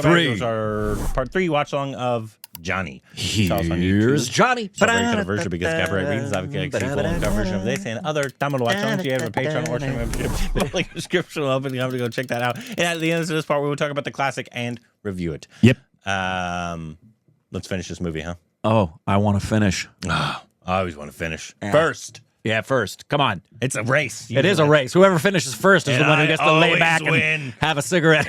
Those are part 3 watch along of Johnny. Here's Johnny. Celebrate version because Gabriel reads the version of this and other Tamil watch alongs. You have a Patreon or membership. The link description will open. You have to go check that out. And at the end of this part, we will talk about the classic and review it. Yep. Let's finish this movie, huh? Oh, I want to finish. I always want to finish first. Yeah, first. Come on. It's a race. It is a race. Whoever finishes first is the one who gets to lay back and have a cigarette.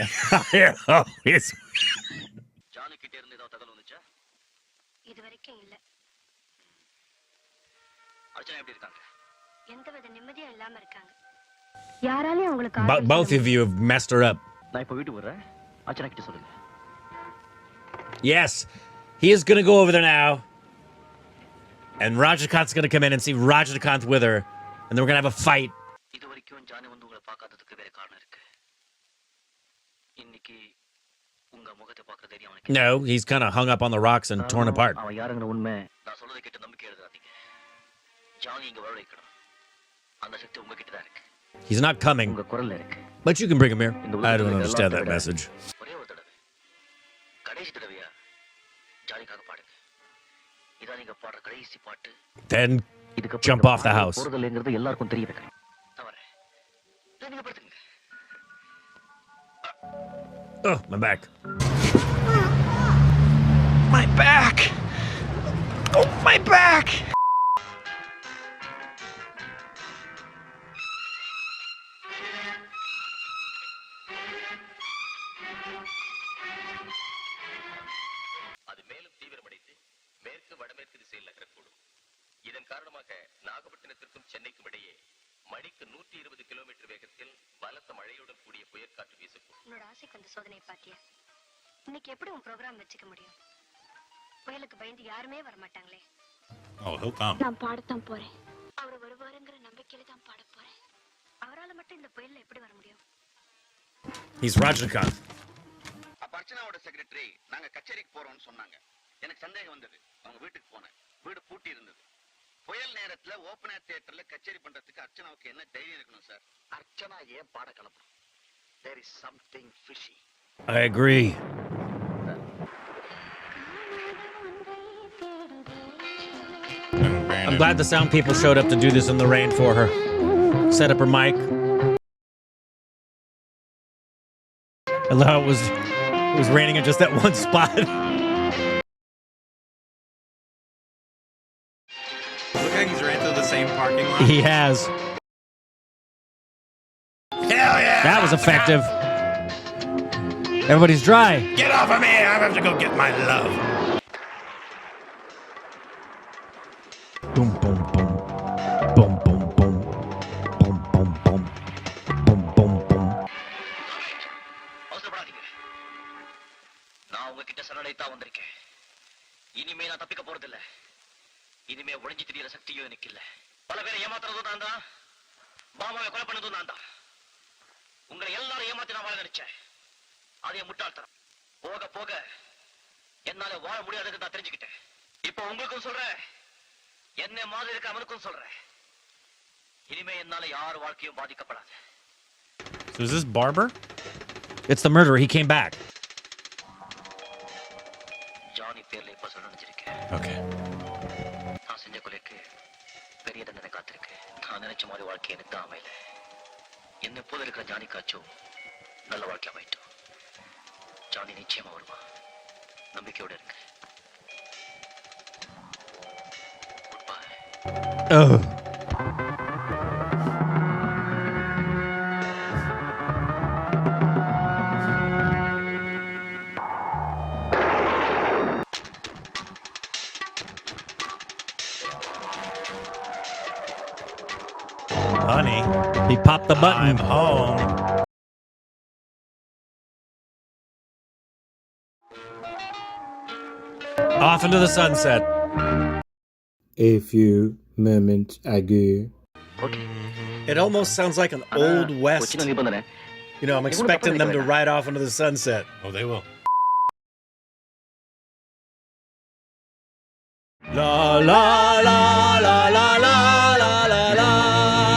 Both of you have messed her up. Yes. He is going to go over there now. And Rajinikanth's going to come in and see Rajinikanth with her. And then we're going to have a fight. No, he's kind of hung up on the rocks and torn apart. He's not coming. But you can bring him here. I don't understand that message. Then jump off the house. Oh, my back. My back! Oh, my back! இதன் காரணமாக நாகப்பட்டினத்திற்கும் சென்னைக்கும் இடையே மணிக்கு 120 kilometre வேகத்தில் பலத்த மழையுடன் கூடிய புயற்காற்று வீசக்கூடும். உன்னோட ஆசைக்கு அந்த சோதனை பாத்தியா? இன்னைக்கு எப்படி உன் ப்ரோகிராம் வெச்சுக்க முடியும்? புயலுக்கு பயந்து யாருமே வர மாட்டாங்களே. நான் பாடத்தான் போறேன். அவர் வருவாருங்கற நம்பிக்கையில தான் பாட போறேன். அவரால மட்டும் இந்த புயல்ல எப்படி வர முடியும்? He's Rajinikanth. அர்ச்சனாவோட செக்ரட்டரி நாங்க கச்சேரிக்கு போறோம்னு சொன்னாங்க. எனக்கு சந்தேகம் வந்தது. அவங்க வீட்டுக்கு போனேன். வீடு பூட்டி இருந்தது. புயல் நேரத்துல ஓபன் ஏர் தியேட்டர்ல கச்சேரி பண்றதுக்கு அர்ச்சனாவுக்கு என்ன தைரியம் இருக்கணும் சார்? அர்ச்சனா ஏன் பாட கலப்பணும்? There is something fishy. I agree. I'm glad the sound people showed up to do this in the rain for her. Set up her mic. I love how it was raining in just that one spot. Look like he's ran through the same parking lot. He has. Hell yeah! That was effective. Everybody's dry. Get off of me! I have to go get my love. Boom, boom, boom. Boom, boom, boom. Boom, boom, boom. Boom, boom, boom. நான் உங்ககிட்ட சரணடைத்தா வந்திருக்கேன். இனிமே நான் தப்பிக்க போறதில்லை. இனிமே ஒளிஞ்சு திரியற சக்தியும் எனக்கு இல்ல. பல பேரை ஏமாத்துறதும் நான் தான். பாமாவை கொலை பண்ணதும் நான் தான். உங்களை எல்லாரும் ஏமாத்தி நான் வாழ நினைச்சேன். அதே முட்டாள்தனம். போக போக என்னால வாழ முடியாதுன்னு நான் தெரிஞ்சுக்கிட்டேன். இப்போ உங்களுக்கும் சொல்றேன். என்ன மாதிரி இருக்க அவனுக்கும் சொல்றேன். இனிமே என்னால யார் வாழ்க்கையும் பாதிக்கப்படாது. So is this Barber? It's the murderer. He came back. Johnny பேர்ல இப்ப சொல்ல நினைச்சிருக்கேன். Okay. நான் செஞ்ச கொலைக்கு பெரிய தண்டனை காத்திருக்கு. நான் நினைச்ச மாதிரி வாழ்க்கை எனக்கு தான் அமையல. என்ன போல இருக்கிற ஜானி காச்சும் நல்ல வாழ்க்கை அமையட்டும். ஜானி நிச்சயமா வருமா? நம்பிக்கையோட இருக்கு. Oh. Honey, He popped the button. I'm home. Off into the sunset. A few moments ago. It almost sounds like an old west. You know, I'm expecting them to ride off into the sunset. Oh, they will. La la la la la la la la la.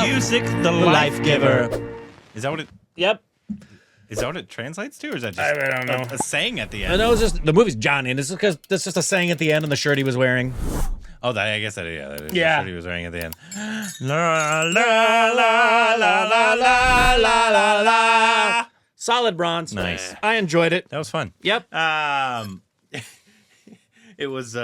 You music, the life giver. Is that what it? Yep. Is that what it translates to, or is that just I don't know. a saying at the end? I know it's just the movie's Johnny, and it's because that's just a saying at the end on the shirt he was wearing. Oh, I guess that is Yeah. what he was wearing at the end. La la la la la la la la la. Solid bronze. Nice. I enjoyed it. That was fun. Yep. It was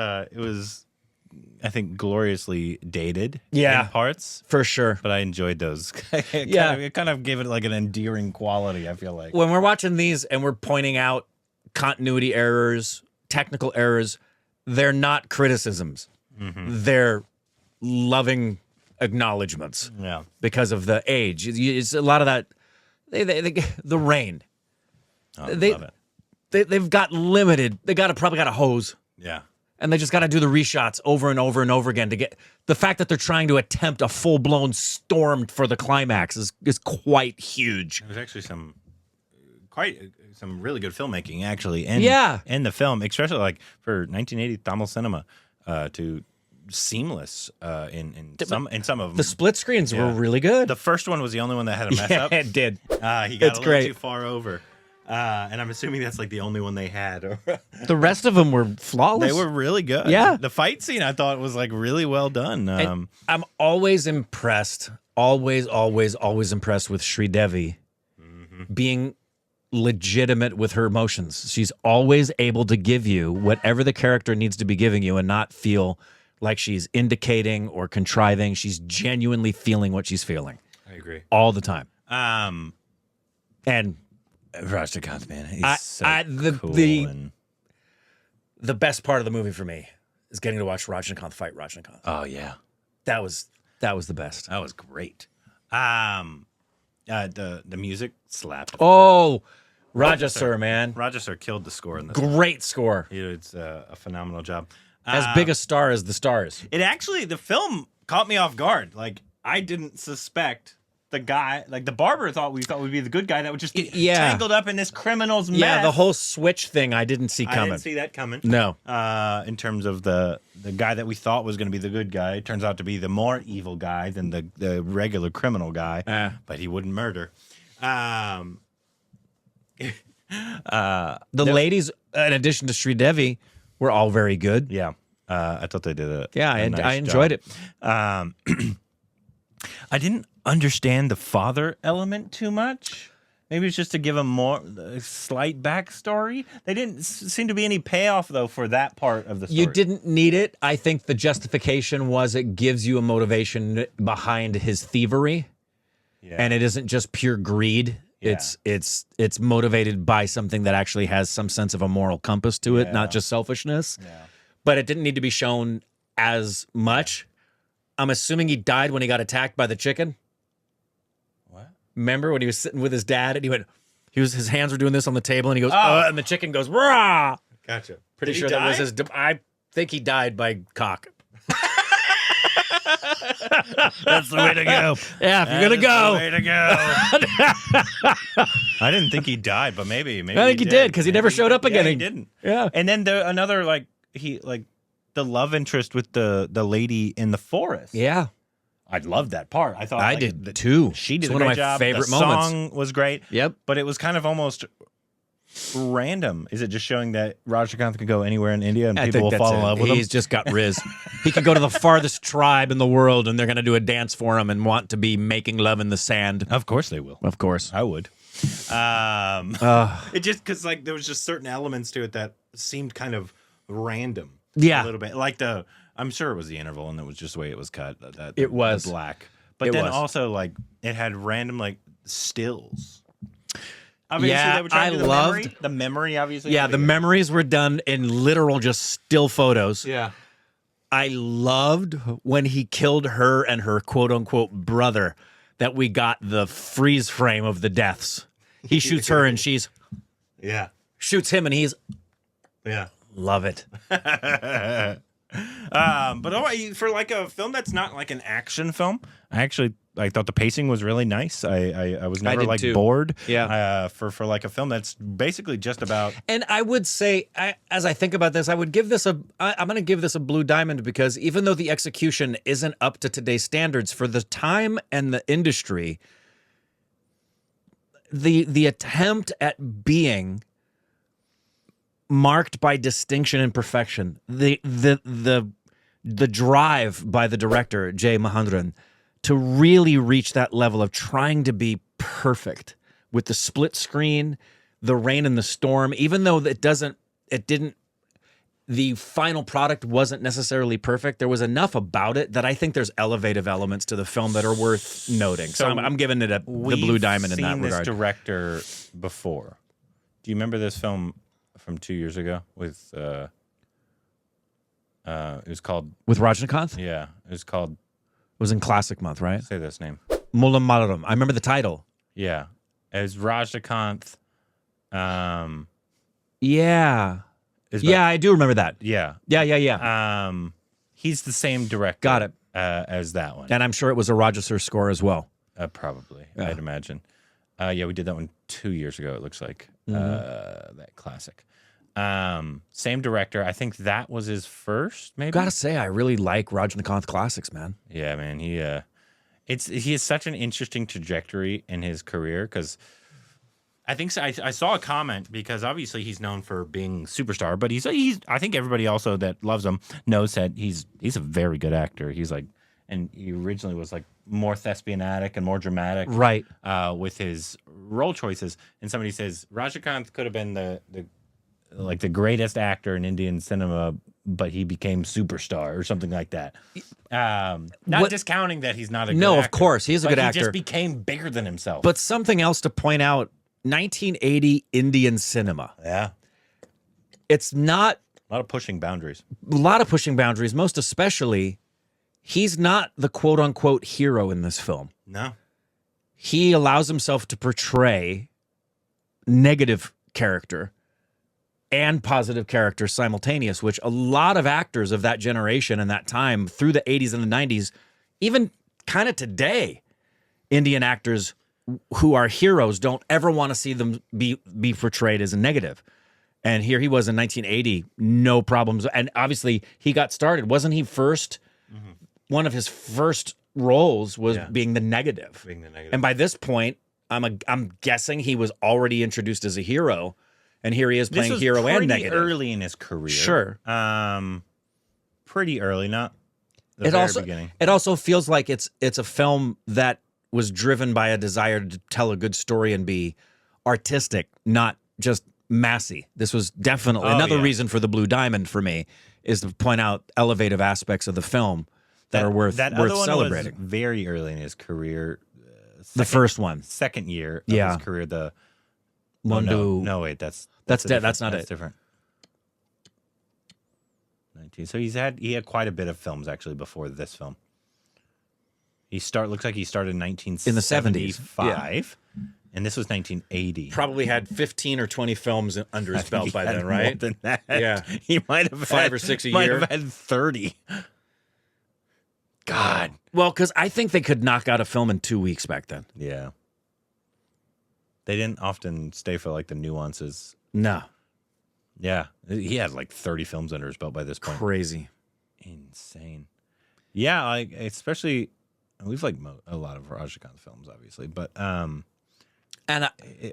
I think gloriously dated Yeah. in parts, For sure. but I enjoyed those. It kind of gave it like an endearing quality, I feel like. When we're watching these and we're pointing out continuity errors, technical errors, they're not criticisms. They're loving acknowledgments Yeah. because of the age. It's a lot of that. The rain. Oh, I They- love it. They've got limited. They probably got a hose. Yeah. And they just got to do the reshots over and over and over again to get the fact that they're trying to attempt a full blown storm for the climax is quite huge. There was actually some really good filmmaking actually in the film, especially like for 1980 Tamil cinema, to seamless in some of them. The split screens were really good. The first one was the only one that had a mess up. It did. He got It's a little great. too far over. And I'm assuming that's like the only one they had. The rest of them were flawless. They were really good. Yeah. The fight scene I thought was like really well done. And I'm always impressed, always impressed with Sridevi being legitimate with her emotions. She's always able to give you whatever the character needs to be giving you and not feel like she's indicating or contriving. She's genuinely feeling what she's feeling I agree. all the time. And Rajinikanth, man, he's so cool. The best part of the movie for me is getting to watch Rajinikanth fight Rajinikanth. Oh yeah, That was the best. that was great. The music slapped. Oh, Raja Sir, man. Raja Sir killed the score in this. Great score. It's a phenomenal job. As big a star as the stars. It actually, the film caught me off guard. Like I didn't suspect the guy, like the barber thought would be the good guy that would just get tangled up in this criminal's mess. Yeah, the whole switch thing I didn't see coming. I didn't see that coming. No. In terms of the guy that we thought was going to be the good guy, it turns out to be the more evil guy than the regular criminal guy. But he wouldn't murder. The ladies, in addition to Sridevi, were all very good. Yeah. I thought they did a nice I enjoyed job. it. I didn't understand the father element too much. Maybe it's just to give him a slight backstory. They didn't seem to be any payoff, though, for that part of the story. You didn't need it. I think the justification was it gives you a motivation behind his thievery. Yeah. And it isn't just pure greed. Yeah. It's motivated by something that actually has some sense of a moral compass to it, not just selfishness. Yeah. But it didn't need to be shown as much. I'm assuming he died when he got attacked by the chicken. What? Remember when he was sitting with his dad and his hands were doing this on the table and he goes, and the chicken goes, rah! Gotcha. Pretty Did sure he that was die? his, I think he died by cock. That's the way to go. Yeah, if you're going to go. Way to go. I didn't think he died, but maybe I think he did because he never showed up again. Yeah, he didn't. Yeah. And then another the love interest with the lady in the forest. Yeah. I loved that part. I thought I did too. She did It's a one of great my job. favorite the moments. Song was great. Yep. But it was kind of almost random. Is it just showing that Rajinikanth can go anywhere in India and I people think will that's fall in it. love with him? He's just got riz. He could go to the farthest tribe in the world and they're going to do a dance for him and want to be making love in the sand. Of course they will. Of course. I would. It just because there was just certain elements to it that seemed kind of random. Yeah. A little bit I'm sure it was the interval and it was just the way it was cut. It was. the black, but It then was. also it had random stills. Obviously, Yeah, they were trying to do loved- the memory. Obviously, Yeah, the memories were done in literal just still photos. Yeah. I loved when he killed her and her quote unquote brother that we got the freeze frame of the deaths. He shoots her and she's Yeah. shoots him and he's Yeah. love it. But for a film that's not like an action film, I actually thought the pacing was really nice. I was never did like too. bored. Yeah. For like a film that's basically just about. And I would say, as I think about this, I would give this I'm going to give this a blue diamond because even though the execution isn't up to today's standards for the time and the industry, the attempt at being marked by distinction and perfection, the drive by the director Jay Mahendran to really reach that level of trying to be perfect with the split screen, the rain and the storm, even though the final product wasn't necessarily perfect, there was enough about it that I think there's elevative elements to the film that are worth noting. So I'm giving it the blue diamond in that regard. We've seen this director before. Do you remember this film from 2 years ago with it was called with Rajinikanth? Yeah, it was called. It was in Classic Month, right? Say this name. Mulam Malaram. I remember the title. Yeah, it was Rajinikanth. Yeah, I do remember that. Yeah. He's the same director. Got it. As that one, and I'm sure it was a Roger score as well. Probably, I'd imagine. Yeah, we did that one 2 years ago. It looks like that classic. Same director. I think that was his first. Maybe. Gotta say, I really like Rajinikanth classics, man. Yeah, man. He has such an interesting trajectory in his career because I think I saw a comment because obviously he's known for being superstar, but he's I think everybody also that loves him knows that he's a very good actor. He's like, and he originally was like more thespianatic and more dramatic, right? With his role choices. And somebody says Rajinikanth could have been the greatest actor in Indian cinema, but he became superstar or something like that. Not discounting that he's not a good actor. Of course, he's a good actor. He just became bigger than himself. But something else to point out, 1980 Indian cinema. Yeah. It's not... A lot of pushing boundaries. Most especially, he's not the quote-unquote hero in this film. No. He allows himself to portray negative character and positive character simultaneous, which a lot of actors of that generation and that time through the 80s and the 90s, even kind of today, Indian actors who are heroes don't ever want to see them be portrayed as a negative. And here he was in 1980, no problems. And obviously he got started. Wasn't he first? Mm-hmm. One of his first roles was being the negative. And by this point, I'm guessing he was already introduced as a hero. And here he is playing hero and negative. Pretty early in his career. Sure. Pretty early, not the very beginning. It also feels like it's a film that was driven by a desire to tell a good story and be artistic, not just massy. This was definitely another reason for the Blue Diamond for me is to point out elevative aspects of the film that are worth celebrating. Was very early in his career. The first one. Second year of his career, no, wait, that's not it. That's different. 19. So he had quite a bit of films actually before this film. Looks like he started in 1975, and this was 1980. Probably had 15 or 20 films under his belt by then, right? More than that. Yeah, he might have 5 or 6 a year. Might have had 30. God. Well, because I think they could knock out a film in 2 weeks back then. Yeah. They didn't often stay for like the nuances. No. Yeah. He had like 30 films under his belt by this point. Crazy. Insane. Yeah, like especially we've like a lot of Rajinikanth films, obviously, but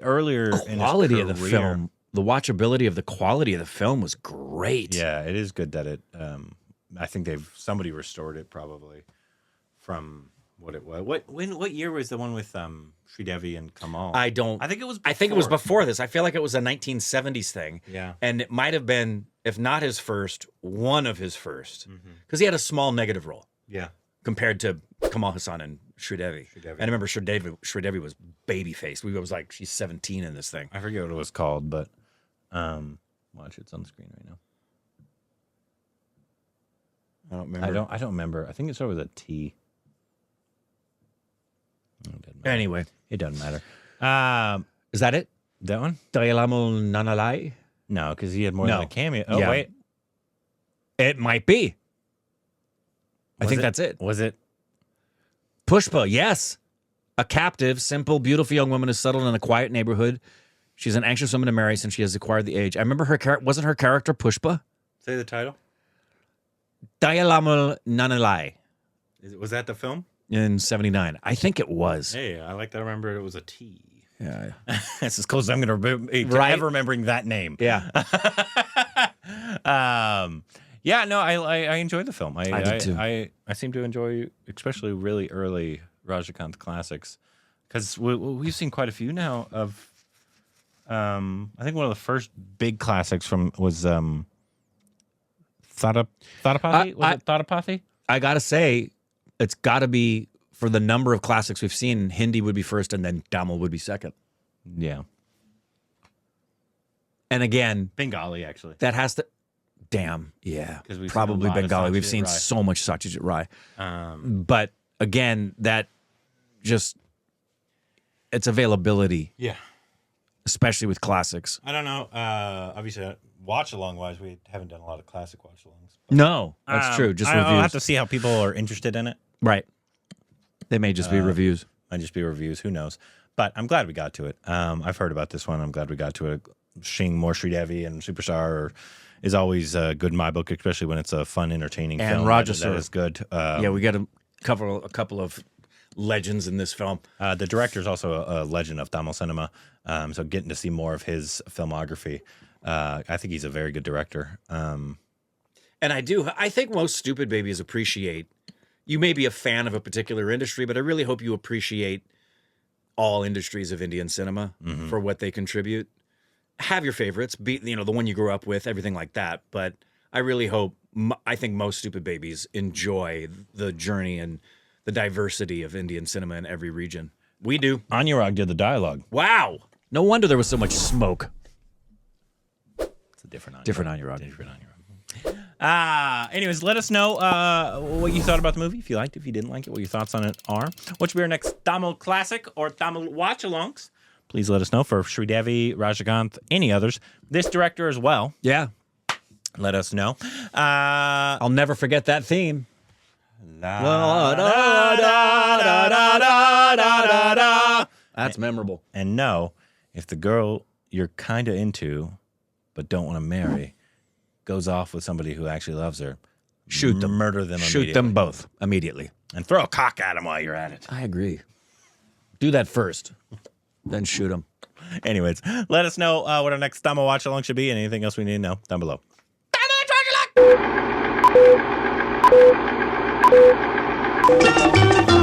earlier quality in his of the film, the watchability of the quality of the film was great. Yeah, it is good that it. I think somebody restored it probably from what it was. What year was the one with Sridevi and Kamal? I think it was. I think it was before this. I feel like it was a 1970s thing. Yeah, and it might have been, if not his first, one of his first, because he had a small negative role. Yeah, compared to Kamal Hassan and Sridevi. And I remember Sridevi was baby-faced. We was like, she's 17 in this thing. I forget what it was called, but watch, it's on the screen right now. I don't remember. I don't remember. I think it started with a T. Anyway, it doesn't matter. Is that it? That one? Dailamul Nanalai? No, because he had more than a cameo. Oh, wait. It might be. I think that's it. Was it? Pushpa, yes. A captive, simple, beautiful young woman is settled in a quiet neighborhood. She's an anxious woman to marry since she has acquired the age. I remember wasn't her character Pushpa? Say the title. Dayalamal Nanalai Was that the film? in 79. I think it was. Hey, I like that. I remember it was a T. Yeah. That's as close as I'm going to ever remembering that name. Yeah. Yeah, no, I enjoyed the film. I did too. I seem to enjoy, especially really early Rajinikanth classics, because we've seen quite a few now of. I think one of the first big classics was Thadapathy. Was it Thadapathy? I gotta say, it's got to be, for the number of classics we've seen, Hindi would be first, and then Tamil would be second. Yeah. And again, Bengali, actually. that has to. Damn, yeah. 'Cause we've seen Probably a lot of Bengali. We've Satyajit seen Rai. so much Satyajit Rai. But again, that just, it's availability, Yeah. especially with classics. I don't know. Obviously, watch along wise, we haven't done a lot of classic watch alongs. No, that's true. Just reviews. I'll have to see how people are interested in it. Right. They may just be reviews. Might just be reviews. Who knows? But I'm glad we got to it. I've heard about this one. I'm glad we got to it. Seeing more Sridevi and Superstar is always good in my book, especially when it's a fun, entertaining And film. Raja that is good. Yeah, we got to cover a couple of legends in this film. The director is also a legend of Tamil cinema, so getting to see more of his filmography, I think he's a very good director. And I think most stupid babies appreciate, you may be a fan of a particular industry, but I really hope you appreciate all industries of Indian cinema for what they contribute. Have your favorites, be the one you grew up with, everything like that. But I really hope, I think most stupid babies enjoy the journey and the diversity of Indian cinema in every region. We do. Anurag did the dialogue. Wow. No wonder there was so much smoke. It's a different Anurag. Different Anurag. Anyways, let us know what you thought about the movie. If you liked it, if you didn't like it, what your thoughts on it are. What should be our next Tamil classic or Tamil watch-alongs? Please let us know for Sridevi, Rajinikanth, any others. This director as well. Yeah. Let us know. I'll never forget that theme. That's memorable. And no, if the girl you're kind of into but don't want to marry goes off with somebody who actually loves her, Shoot them. murder them Shoot immediately. them both immediately. And throw a cock at them while you're at it. I agree. Do that first, then shoot them. Anyways, let us know what our next Tamil watch along should be and anything else we need to know down below. Thank you.